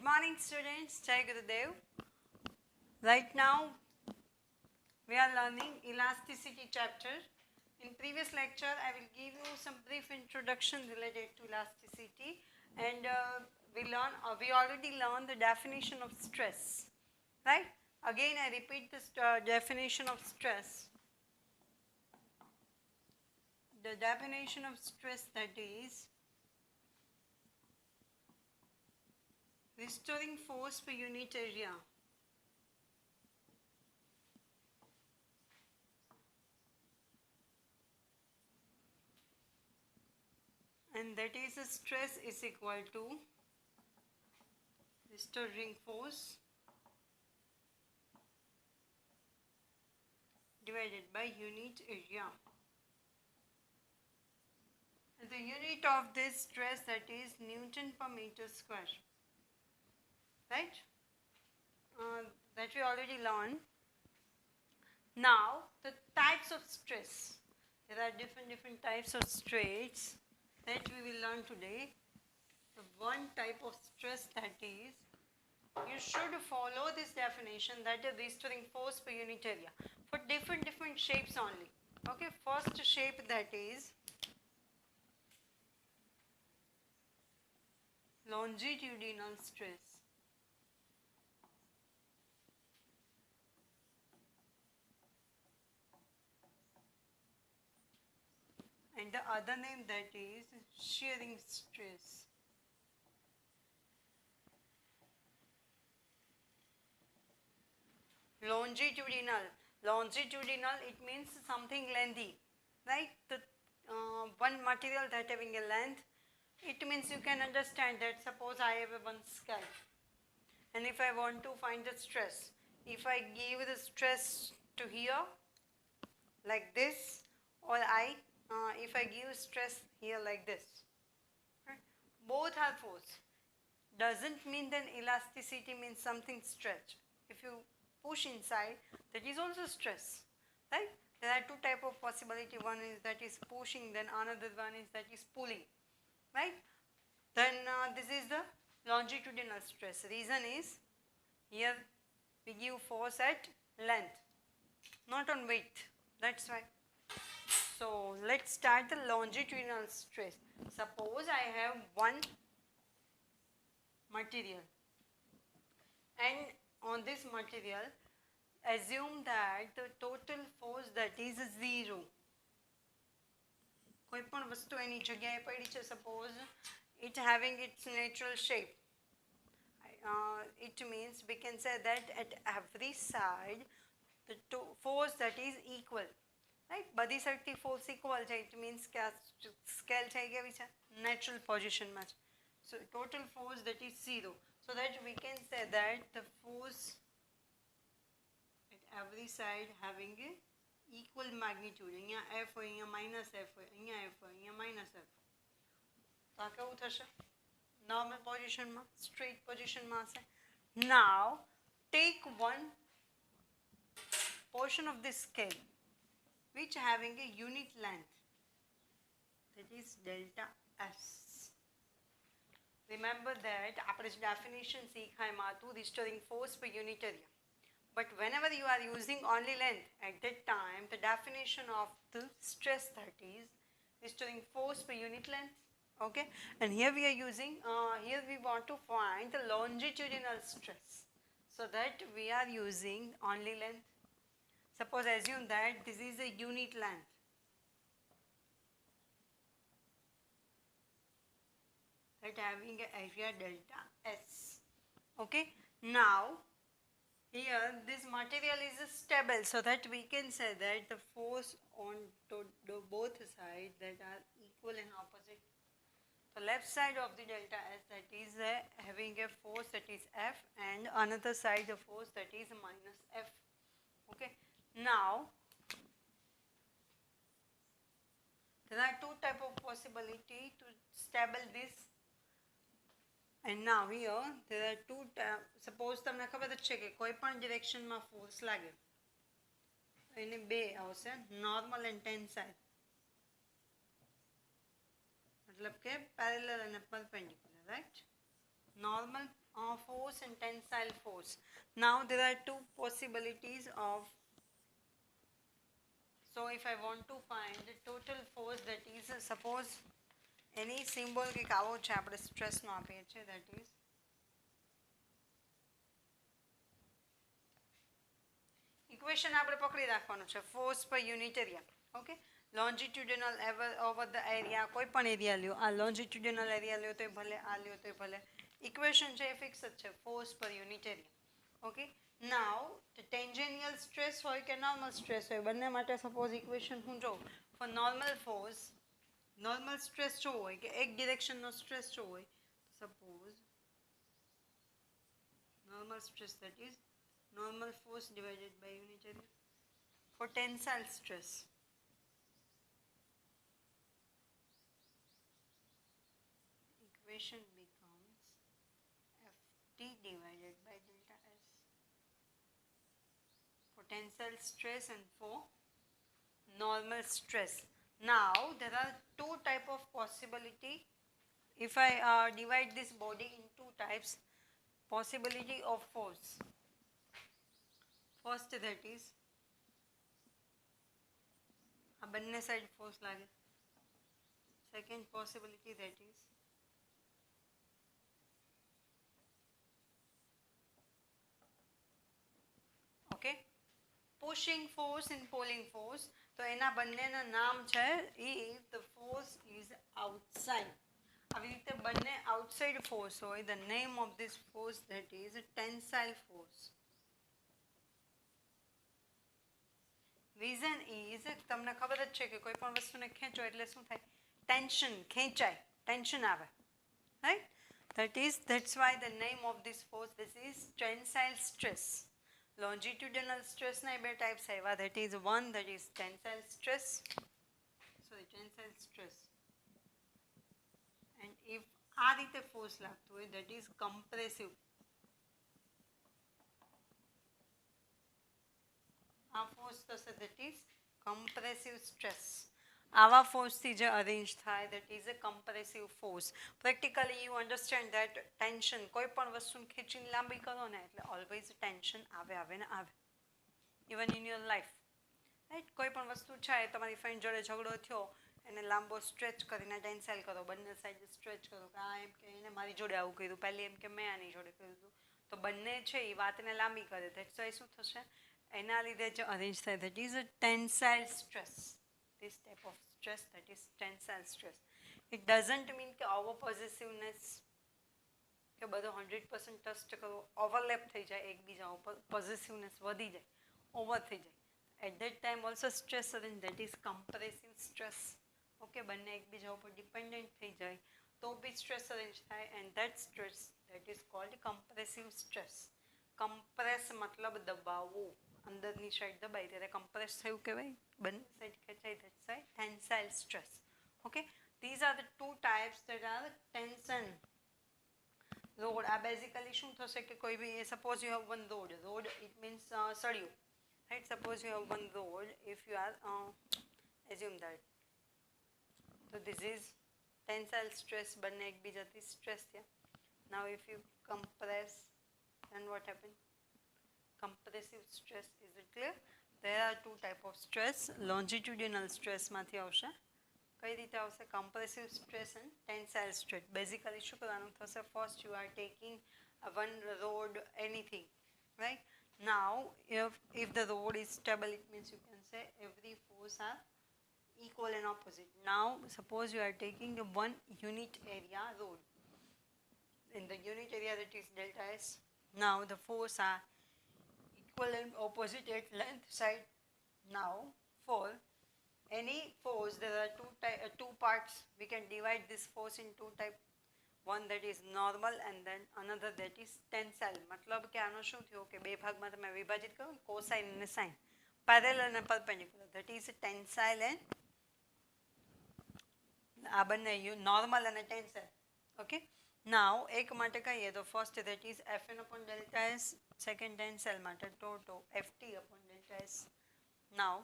Good morning students, Jai Gurudev. Right now we are learning Elasticity chapter. In previous lecture I will give you some brief introduction related to elasticity, and we already learned the definition of stress, right? Again I repeat this definition of stress. The definition of stress, that is restoring force per unit area. And that is a stress is equal to restoring force divided by unit area. And the unit of this stress, that is Newton per meter square, right? That we already learned. Now the types of stress. There are different types of stress that we will learn today. The one type of stress, that is, you should follow this definition, that is restoring force per unit area for different shapes only. Okay, first shape, that is longitudinal stress. And the other name, that is shearing stress. Longitudinal, it means something lengthy, right? The one material that having a length, it means you can understand that suppose I have a one scale, and if I want to find the stress, if I give the stress to here like this, or if I give stress here like this, right? Both are force. Doesn't mean then elasticity means something stretch. If you push inside, that is also stress, right? There are two type of possibility. One is that is pushing, then another one is that is pulling, right? Then this is the longitudinal stress. Reason is here we give force at length, not on weight. That's why. So let's start the longitudinal stress. Suppose I have one material, and on this material assume that the total force, that is 0. કોઈ પણ વસ્તુ એની જગ્યાએ પડી છે, suppose it having its natural shape. It means we can say that at every side the force, that is equal, right? બધી સાઈડથી force equal છે, it means કે સ્કેલ થઈ ગઈ છે natural positionમાં છે. So total force, that is 0. So that we can say that the force at every side having a equal magnitude. અહીંયા F હોય, અહીંયા minus F હોય, અહીંયા F હોય, અહીંયા minus F. તો આ કેવું થશે? Normal positionમાં, straight positionમાં હશે. Now take one portion of this scale which having a unit length, that is delta S. Remember that આપણે definition શીખા એમાં હતું restoring force per unit area. But whenever you are using only length, at that time the definition of the stress, that is restoring force per unit length. Okay, and here we are using, here we want to find the longitudinal stress, so that we are using only length. Suppose assume that this is a unit length. That having an area delta S. Okay, now here this material is stable, so that we can say that the force on both sides that are equal and opposite. The left side of the delta S, that is having a force, that is F, and another side the force, that is minus F. Okay, now there are two type of possibility to stable this. And now here there are two suppose તમને ખબર જ છે કે કોઈ પણ ડિરેક્શનમાં force લાગે એને બે આવશે, નોર્મલ એન્ડ ટેન્સાઇલ. मतलब के parallel and perpendicular, right? Normal force and tensile force. Now there are two possibilities of, so if I want to find the total force that is, suppose any symbol કે આવો છે આપણે stress નો આપીએ છીએ, that is equation આપણે પકડી રાખવાનું છે, force per unit area. Okay, longitudinal over the area, કોઈ પણ એરિયા લ્યો, આ longitudinal area લ્યો તો ભલે, આ લ્યો તો ભલે, equation છે એ ફિક્સ જ છે, force per unit area. Okay, now the tangential stress હોય કે normal stress હોય, બંને માટે suppose equation હું જોઉં, for normal force, normal stress જો હોય કે એક direction નો stress જો હોય, suppose normal stress, that is normal force divided by unit area. For tensile stress, equation becomes Ft divided by delta S. For tensile stress and for normal stress. Now there are two type of possibility. If I divide this body in two types, possibility of force. First, that is આ બંને side force લાગે. Second possibility, that is okay, pushing force and pulling force. તો એના બંનેના નામ છે, if the force is outside, આવી રીતે બંને outside force હોય, the name of this force, that is tensile force. Reason is, તમને ખબર જ છે કે કોઈ પણ વસ્તુને ખેંચો એટલે શું થાય, ટેન્શન, ખેંચાય, ટેન્શન આવે, right? That's why the name of this force, this is tensile stress. Longitudinal stress ના બે types આવ્યા, that is one, that is tensile stress, tensile stress, and if આ રીતે force લાગતું હોય, that is compressive. આ force થશે, that is compressive stress. આવા force થી જે અરેન્જ થાય, that is a compressive force. Practically you understand that tension, કોઈ પણ વસ્તુને ખેંચીને લાંબી કરો ને એટલે always tension આવે ને આવે. Even in your life, right? કોઈ પણ વસ્તુ છે, તમારી ફ્રેન્ડ જોડે ઝઘડો થયો, એને લાંબો સ્ટ્રેચ કરીને ટેન્સાઇલ કરો, બંને સાઈડ સ્ટ્રેચ કરો કે આ એમ કે એને મારી જોડે આવું કર્યું, પહેલી એમ કે મેં આની જોડે કર્યું હતું, તો બંને છે એ વાતને લાંબી કરે, that's why શું થશે, એના લીધે જે અરેન્જ થાય, that is a tensile stress. This type of stress, that is tensile stress. It doesn't mean કે over possessiveness કે બધો 100% ટ્રસ્ટ કરો, ઓવરલેપ થઈ જાય એકબીજા ઉપર, possessiveness વધી જાય, ઓવર થઈ જાય. At that time also stress arrange, that is compressive stress. Okay, બંને એકબીજા ઉપર ડિપેન્ડન્ટ થઈ જાય તો બી stress arrange થાય, and that stress, that is called compressive stress. Compress મતલબ દબાવવું, અંદરની સાઈડ દબાઈ ત્યારે compress થયું કહેવાય, બંને સાઈડ ખેંચાઈ, that's why tensile stress. Okay, these are the two types that are tension. Load, આ basically શું થશે કે કોઈ બી, suppose you have one load, it means સળિયું, right? Suppose you have one load, if you are assume that, so this is tensile stress, બંને એકબીજાથી stress થયા. Now if you compress, then what happened? Compressive stress. Is it clear? There are two type of stress. Longitudinal stress માંથી આવશે, કઈ રીતે આવશે, compressive stress and tensile stress. Basically શું કરવાનું થશે, first you are taking one rod, anything, right? Now if the rod is stable, it means you can say every force are equal and opposite. Now suppose you are taking the one unit area rod, in the unit area, that is delta S. Now the force are equal and opposite at length side. Now for any force, there are two parts. We can divide this force in two type. One that is normal and then another that is tensile. मतलब કે આનો શું થયો કે બે ભાગમાં તમે વિભાજિત કરો, cosine અને sine, parallel and perpendicular, that is tensile and આ બંને normal and tensile. Okay, now એક માટે કહીએ તો first that is Fn upon delta S, second tensile માટે tau Ft upon delta S. Now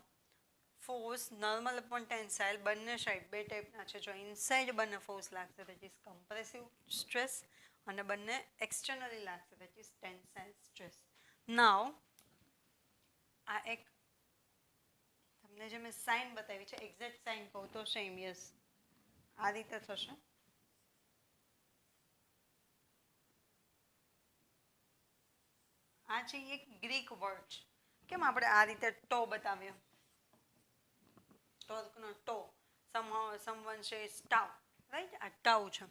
force normal upon tensile બંને side બે ટાઈપના છે, જો ઇનસાઇડ બંને ફોર્સ લાગશે, that is compressive stress, અને બંને એક્સટર્નલી લાગશે, that is tensile stress. Now આ એક તમને જે મેં સાઇન બતાવી છે એક્ઝેક્ટ સાઇન કહું તો સેમ યસ આ રીતે થશે. આ છે એક ગ્રીક વર્ડ છે. કેમ આપણે આ રીતે ટો બતાવ્યો, ટોર્કનો ટો, સમવન છે ટાઉ, રાઈટ, આ ટાઉ છે.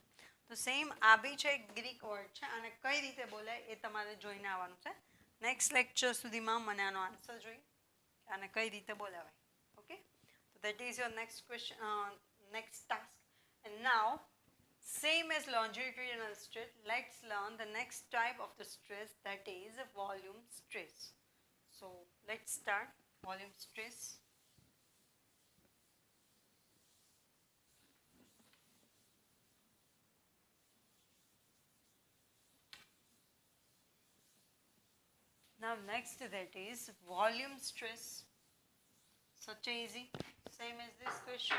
તો સેમ આ બી છે એક ગ્રીક વર્ડ છે, અને કઈ રીતે બોલાય એ તમારે જોઈને આવવાનું છે. નેક્સ્ટ લેક્ચર સુધીમાં મને આનો આન્સર જોઈએ અને કઈ રીતે બોલાવાય. Okay, so that is your next question, next task. And now same as longitudinal stress, let's learn the next type of the stress, that is volume stress. So let's start volume stress. Now next that is volume stress. Such easy, same as this question.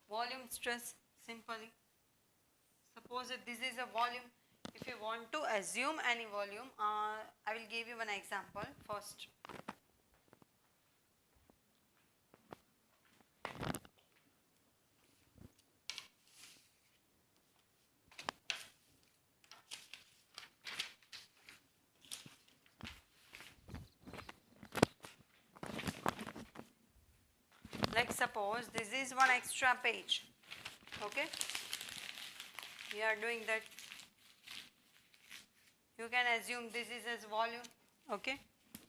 Volume stress, simply suppose that this is a volume. If you want to assume any volume, I will give you one example first. Like suppose this is one extra page. Okay, we are doing that. You can assume this is as volume. Okay,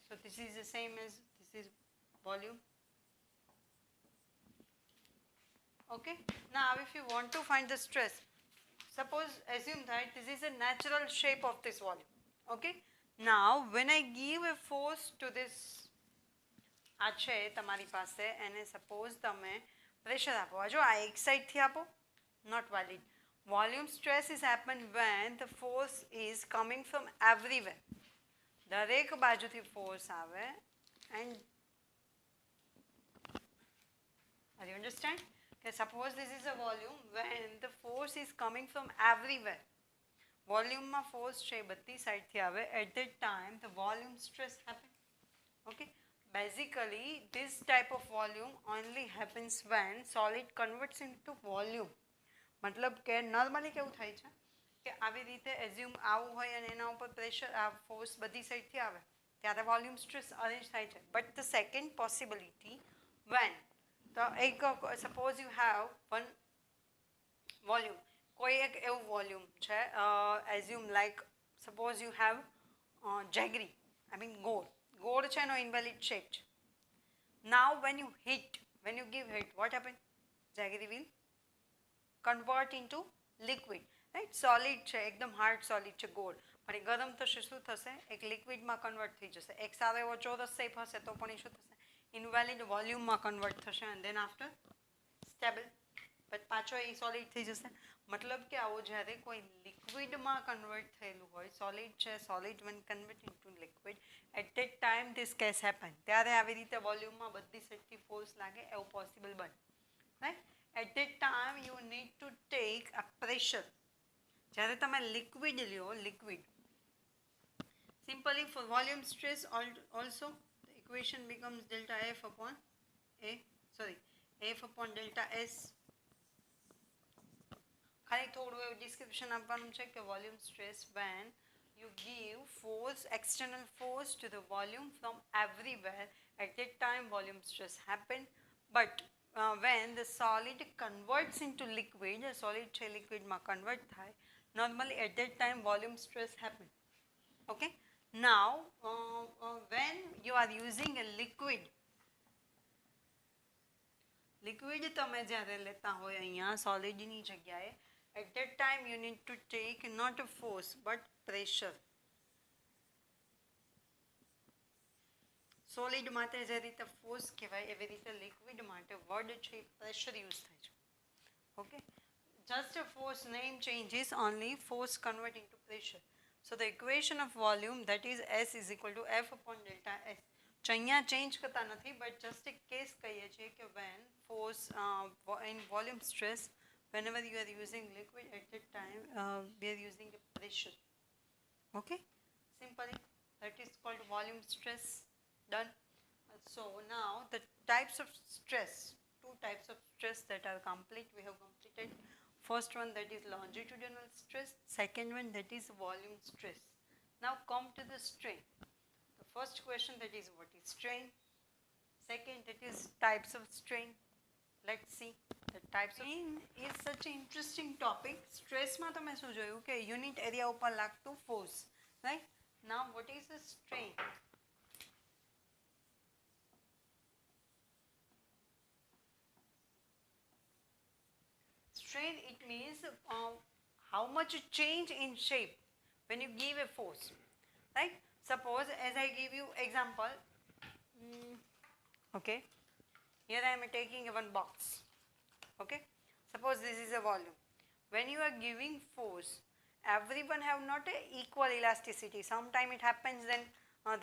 so this is the same as this is volume. Okay, now if you want to find the stress, suppose assume that this is a natural shape of this volume. Okay, now when I give a force to this, આ છે તમારી પાસે, એને suppose તમે pressure આપો, જો આ એક સાઈડથી આપો, not valid. Volume stress is happen when the force is coming from everywhere. દરેક બાજુથી ફોર્સ આવે. And are you understand? Okay, suppose this is a volume when the force is coming from everywhere. વોલ્યુમમાં force છે બધી સાઈડથી આવે. At that time the volume stress happen. Okay, basically this type of volume only happens when solid converts into volume. મતલબ કે normally કેવું થાય છે કે આવી રીતે એઝ્યુમ આવું હોય અને એના ઉપર પ્રેશર આ ફોર્સ બધી સાઈડથી આવે ત્યારે વોલ્યુમ સ્ટ્રેસ અરેન્જ થાય છે. But the second possibility when, તો એક suppose you have one volume, કોઈ એક એવું વોલ્યુમ છે assume like suppose you have jaggery, I mean ગોળ છે એનો ઇનવેલિડ શેપ છે. Now when you heat, when you give heat, what happen? Jaggery will convert into liquid, right. Solid છે, એકદમ હાર્ડ સોલિડ છે ગોળ, પણ એ ગરમ થશે શું થશે? એક લિક્વિડમાં કન્વર્ટ થઈ જશે. એક સારો એવો ચોરસ શેપ હશે તો પણ એ શું થશે? ઇનવેલિડ વોલ્યુમમાં કન્વર્ટ થશે. And then after stable, but પાછો એ સોલિડ થઈ જશે. મતલબ કે આવો જ્યારે કોઈ લિક્વિડમાં કન્વર્ટ થયેલું હોય, સોલિડ છે, solid when convert into liquid, at that time this case happen, ત્યારે આવી રીતે વોલ્યુમમાં બધી સાઈડથી ફોર્સ લાગે એવું પોસિબલ બને, right. At that time you need to take a pressure. જ્યારે તમે લિક્વિડ લ્યો, liquid, simply for volume stress also the equation becomes delta F upon A, sorry, F upon delta S. ખાલી થોડું એવું description આપવાનું છે કે volume stress when you give force, external force to the volume from everywhere, at that time volume stress happen. But when the solid converts into liquid, solid છે liquidમાં convert થાય, normally at that time volume stress happen. Okay, now when you are using a liquid તમે જ્યારે લેતા હોય અહીંયા સોલિડની જગ્યાએ, at that time you need to take not a force but pressure. Solid માટે જે રીતે ફોર્સ કહેવાય એવી રીતે લિક્વિડ માટે વર્ડ છે પ્રેશર યુઝ થાય છે. Okay, just a force name changes, only force convert into pressure. So the equation of volume, that is S is equal to F upon delta S. અહીંયા change કરતા નથી, but just એક case કહીએ છીએ કે when force in volume stress, whenever you are using liquid at that time, we are using a pressure. Okay, simply that is called volume stress. Done. So now the types of stress, two types of stress that are complete, we have completed. First one, that is longitudinal stress. Second one, that is volume stress. Now come to the strain. The first question, that is what is strain. Second, that is types of strain. Let's see the types of strain. Is such an interesting topic. Stress માં તમે શું જોયું કે unit area ઉપર લાગતું force, right? Now what is the strain? Strain, it means how much change in shape when you give a force, right? Suppose, as I give you example, okay, here I am taking one box, okay, suppose this is a volume. When you are giving force, everyone have not a equal elasticity. Sometime it happens then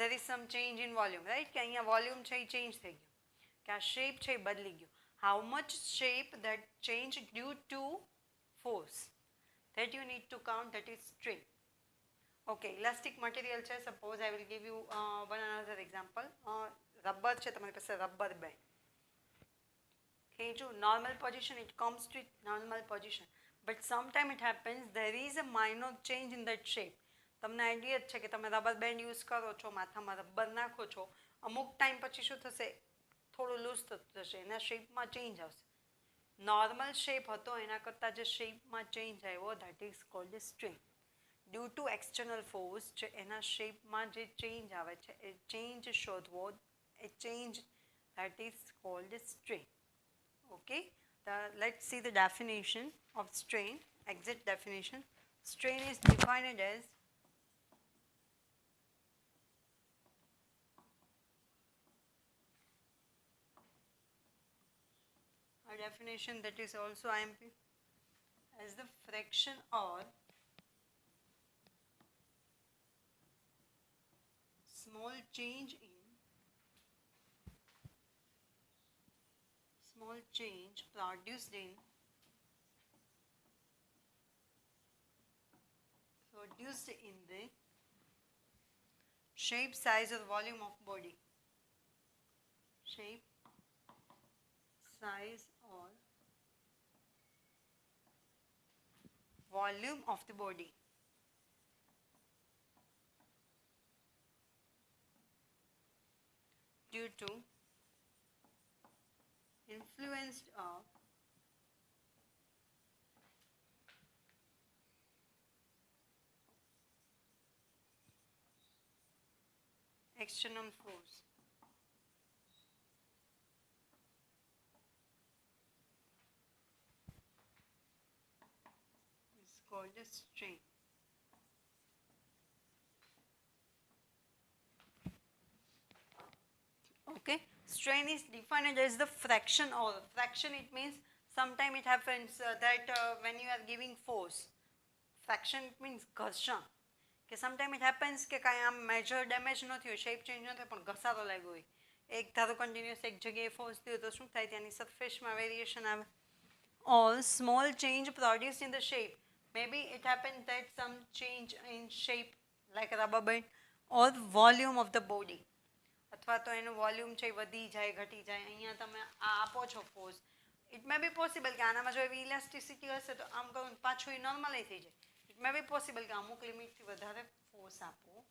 there is some change in volume, right? કે અહીંયા volume છે એ change થઈ ગયું, કે આ shape છે એ બદલી ગયું. How much shape that change due to force, that you need to count, that is strain. Okay, elastic material છે, suppose I will give you one another example. Rubber છે, તમારી પાસે rubber band. ખેંચું, normal position, it comes to normal position, but sometime it happens there is a minor change in that shape. તમને idea જ છે કે તમે rubber band use કરો છો, માથામાં રબર નાખો છો, અમુક ટાઈમ પછી શું થશે, થોડું લૂઝ થતું જશે, એના શેપમાં ચેન્જ આવશે. નોર્મલ શેપ હતો એના કરતાં જે શેપમાં ચેન્જ આવ્યો, that is called strain. Due to external force જે એના શેપમાં જે ચેન્જ આવે છે એ ચેન્જ શોધવો, એ change, that is called strain. Okay, let's see the definition of strain, exact definition. Strain is defined as a definition that is also IMP as the fraction or small change produced in the shape, size or volume of body. Shape, size or volume of the body. Due to influenced of external force. It's called a strain. Okay, strain is defined as the fraction, or fraction, it means sometime it happens that when you are giving force, fraction it means ઘર્ષણ, કે sometime it happens કે કાંઈ આમ major damage ન થયું, shape change ન થયો, પણ ઘસારો લાગ્યો હોય, એક ધારો કન્ટિન્યુઅસ એક જગ્યાએ ફોર્સ થયો તો શું થાય, ત્યાંની સરફેસમાં વેરિએશન આવે. Or small change produced in the shape, maybe it happened that some change in shape like a rubber band, or volume of the body, અથવા તો એનું વોલ્યુમ છે વધી જાય ઘટી જાય. અહીંયા તમે આ આપો છો force, it may B possible કે આનામાં જો એવી ઇલાસ્ટિસિટી હશે તો આમ કરું પાછું એ નોર્મલ થઈ જાય. ઇટ મે બી પોસિબલ કે અમુક લિમિટથી વધારે ફોર્સ આપો,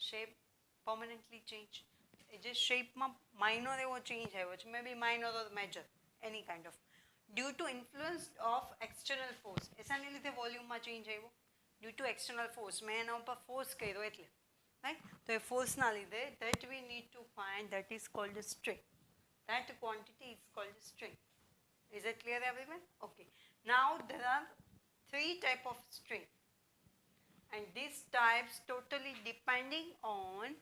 શેપ પરમનન્ટલી ચેન્જ, એ જે શેપમાં માઇનોર એવો ચેન્જ આવ્યો છે, may be minor or major, any kind of, due to influence of external force. એસાને લીધે વોલ્યુમમાં ચેન્જ આવ્યો, ડ્યુ ટુ એક્સટર્નલ ફોર્સ, મેં એના ઉપર ફોર્સ કર્યો એટલે, right? So a force na lidhe, that we need to find, that is called a strain. That quantity is called a strain. Is it clear, everyone? Okay. Now there are three type of strain, and these types totally depending on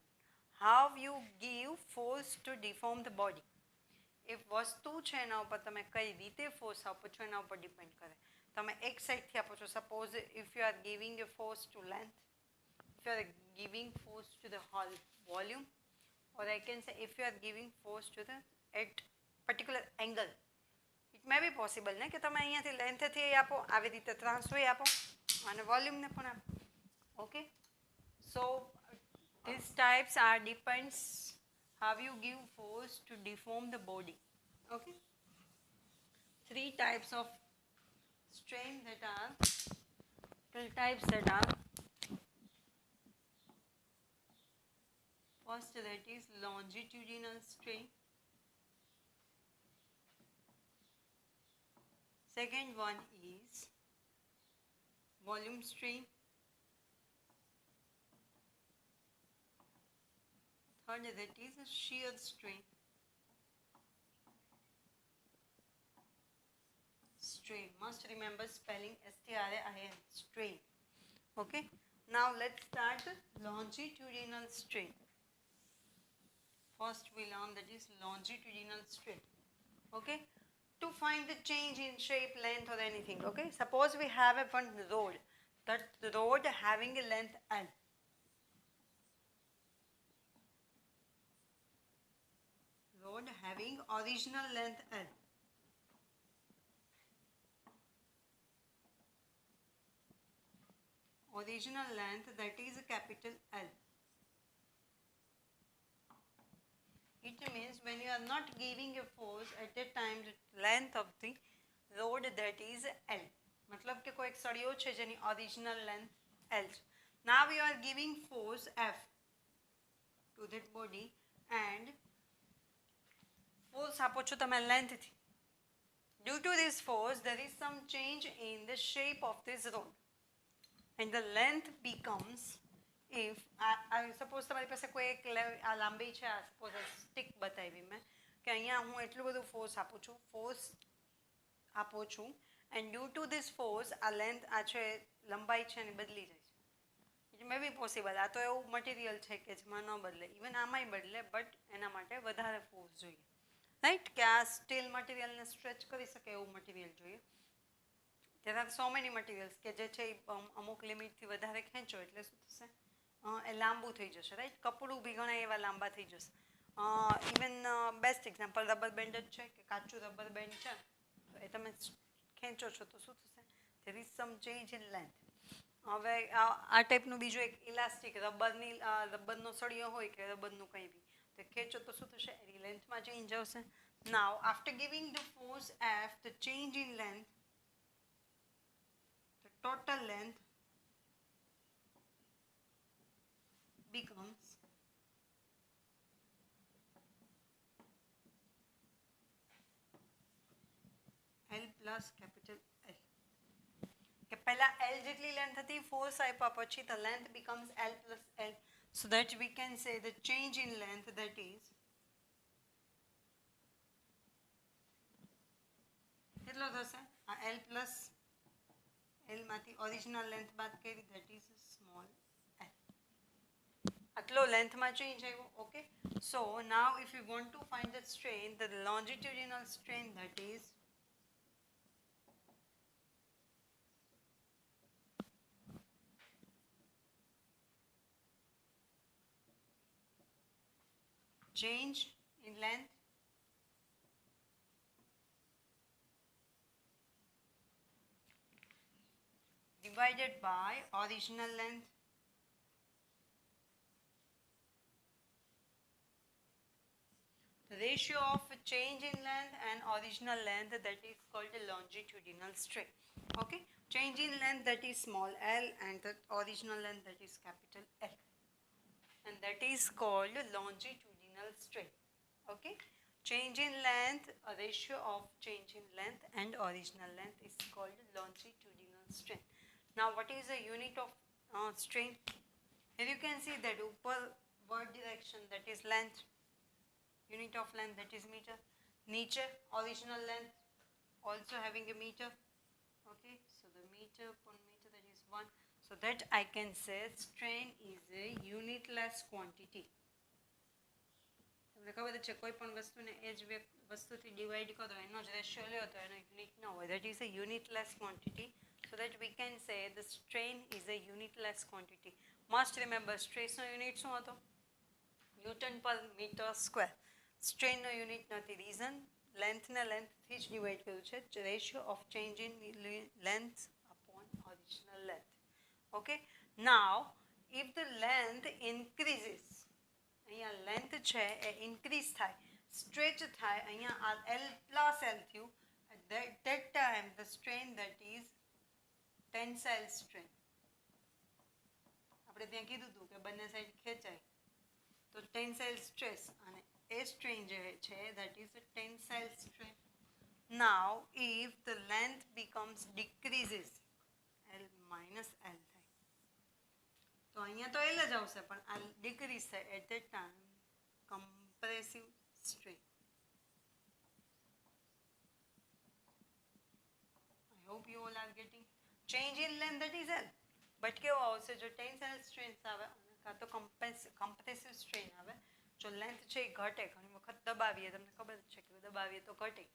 how you give force to deform the body. If વસ્તુ છે એના ઉપર તમે કઈ રીતે force આપો છો એના ઉપર ડિપેન્ડ કરે. તમે એક સાઈડથી આપો છો, suppose if you are giving a force to length, if you are giving force to the whole volume, or I can say if you are giving force to the at particular angle, it may be possible ને કે તમે અહીંયાથી લેન્થથી આપો, આવી રીતે ત્રાંસુએ આપો અને વોલ્યુમને પણ આપો. Okay, so these types are depends how you give force to deform the body. Okay, 3 types of strain that are first, that is longitudinal strain. Second one is volume strain. Third, that is a shear strain. Strain, must remember spelling S-T-R-A-I-N, strain. Okay, now let's start longitudinal strain. First we learn that is longitudinal strain. Okay, to find the change in shape, length or anything. Okay, suppose we have a one rod, that rod having a length L. Rod having original length L. Original length, that is a capital L. It means when you are not giving a force at a time, the length of the rod, that is L. मतलब कि कोई एक सड़ियो छे jenny original length L. Now you are giving force F to that body and force આપો છો તમે length થી. Due to this force, there is some change in the shape of this rod, and the length becomes, if I suppose તમારી પાસે કોઈ એક આ લાંબી છે, આ સપોઝ સ્ટિક બતાવી મેં કે અહીંયા હું એટલું બધું ફોર્સ આપું છું and due to this force આ લેન્થ આ છે લંબાઈ છે ને બદલી જાય છે. ઇટ મે બી પોસિબલ, આ તો એવું મટીરિયલ છે કે જેમાં ન બદલે, ઇવન આમાંય બદલે, બટ એના માટે વધારે ફોર્સ જોઈએ, રાઈટ, કે આ સ્ટીલ મટીરિયલને સ્ટ્રેચ કરી શકે એવું મટીરિયલ જોઈએ. There are so many materials કે જે છે અમુક લિમિટથી વધારે ખેંચો એટલે શું થશે, એ લાંબુ થઈ જશે, રાઈટ. કપડું બી ઘણા એવા લાંબા થઈ જશે. Even best example rubber band જ છે, કે કાચું રબર બેન્ડ છે તો એ તમે ખેંચો છો તો શું થશે, there is some change in length. હવે આ ટાઈપનું બીજું એક ઇલાસ્ટિક રબરનો સળિયો હોય કે રબરનું કંઈ બી, તો ખેંચો તો શું થશે, એની લેન્થમાં ચેન્જ આવશે. Now after giving the force F, the change in length, the total length becomes L plus capital L. કે પહેલા L જેટલી લેન્થ હતી, ફોર્સ આપ્યા પછી the length becomes L plus L, so that we can say the change in length, that is કેટલો થશે, આ L plus L માંથી ઓરિજિનલ લેન્થ બાદ કરી, that is small l. આટલો લેન્થમાં ચેન્જ આવ્યો. Okay, so now if you want to find the strain, the longitudinal strain, that is change in length divided by original length the ratio of change in length and original length, that is called a longitudinal strain. Okay, change in length, that is small l, and the original length, that is capital L, and that is called longitudinal strain. Okay, change in length, a ratio of change in length and original length is called longitudinal strain. Now what is the unit of strain? Here you can see that upward direction, that is length, unit of length, that is meter. Niche original length also having a meter. Okay, so the meter per meter, that is 1. So that I can say strain is a unitless quantity. તમને ખબર છે કોઈ પણ વસ્તુને એ જ વસ્તુથી divide કરો, એનો જ રેશિયો લ્યો તો એનો યુનિટ ન હોય, that is a unitless quantity. So that we can say the strain is a unitless quantity. Must remember, stress no unit શું હતો, ન્યૂટન પર મીટર સ્ક્વેર. સ્ટ્રેનનો યુનિટ નથી. રીઝન લેન્થને લેન્થથી જ ડિવાઈડ કર્યું છે. Ratio of change in length upon original length. Okay, now if the length increases, અહીંયા length છે એ increase થાય, સ્ટ્રેચ થાય, અહીંયા આ એલ પ્લસ એલ થયું, that time the strain that is tensile strain. આપણે ત્યાં કીધું હતું કે બંને સાઈડ ખેંચાય તો ટેન્સાઇલ સ્ટ્રેસ, અને એ સ્ટ્રેન જે છે that is a tensile strain. Now if the length becomes decreases, L minus L થાય તો અહીંયા તો L જ આવશે, પણ આ ડિક્રીઝ થાય, at that time compressive strain. I hope you all are getting. Change in length, that is L. But કેવો આવશે જો ટેન્સાઇલ સ્ટ્રેન્થ આવે અને કાં તો કમ્પ્રેસિવ સ્ટ્રેન આવે. જો લેન્થ છે એ ઘટે, ઘણી વખત દબાવીએ, તમને ખબર જ છે કે દબાવીએ તો ઘટે,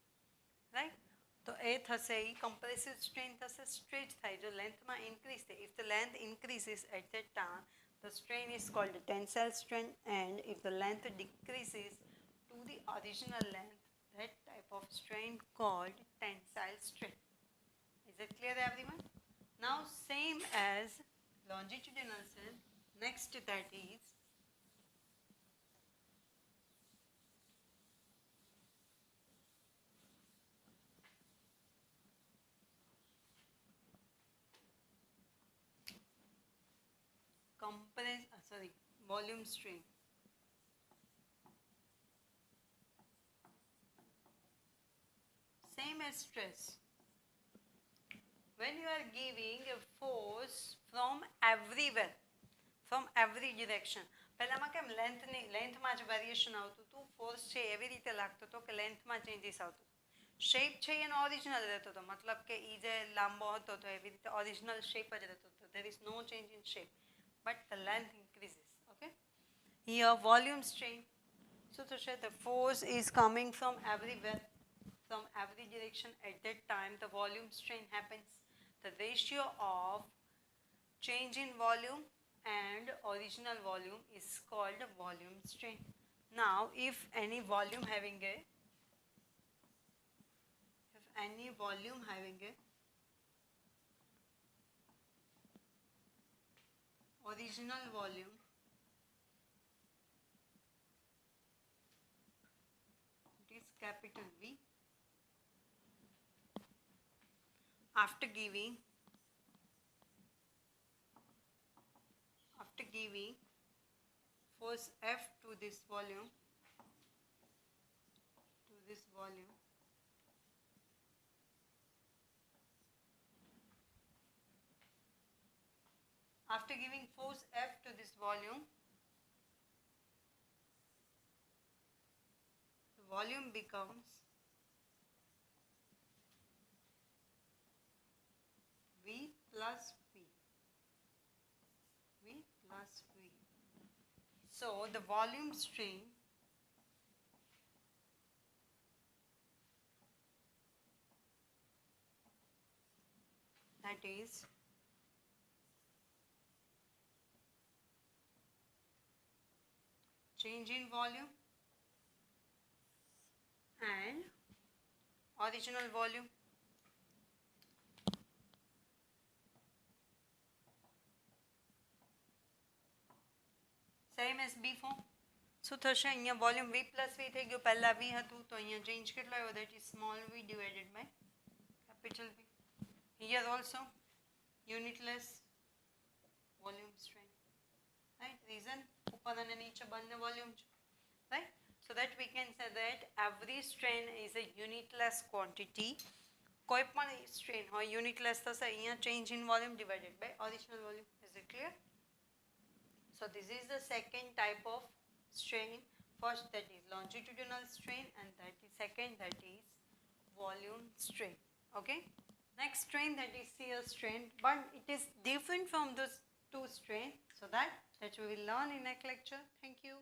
રાઈટ? તો એ થશે એ કમ્પ્રેસિવ સ્ટ્રેન થશે, સ્ટ્રેચ થાય. જો લેન્થમાં ઇન્ક્રીઝ થાય, if the length increases at that time the strain is called tensile strain, and if the length decreases to the original length, that type of strain called tensile strain. Is it clear, everyone? Now same as longitudinal strain, next that is volume strain. Same as stress. When you are giving a force from everywhere, from every direction, પહેલામાં કેમ લેન્થમાં જ variation આવતું હતું, force છે એવી રીતે લાગતો હતો કે લેન્થમાં ચેન્જીસ આવતું. શેપ છે એનો ઓરિજિનલ રહેતો હતો, મતલબ કે એ જે લાંબો હતો તો એવી રીતે ઓરિજિનલ શેપ જ રહેતો હતો. there is no change in shape, but the length increases. Okay, here volume strain. So the force is coming from everywhere, from every direction. At that time the volume strain happens. The ratio of change in volume and original volume is called volume strain. Now if any volume having a original volume it is capital V, after giving force F to this volume, after giving force F to this volume, the volume becomes V plus V. So the volume strain that is change in volume and original volume. Same as before. શું થશે અહીંયા volume V plus V થઈ ગયો, પહેલાં V હતું તો અહીંયા change કેટલો આવ્યો, that is small v divided by capital V. Here also unitless volume strain, right? Reason ઉપર અને નીચે બંને વોલ્યુમ છે, right? So that we can say that every strain is a unitless quantity. કોઈ પણ strain હોય unitless થશે, અહીંયા change in volume divided by original volume. Is it clear? So this is the second type of strain. First that is longitudinal strain, and that is second that is volume strain. Okay. Next strain that is shear strain, but it is different from those two strain. So that we will learn in next lecture. Thank you.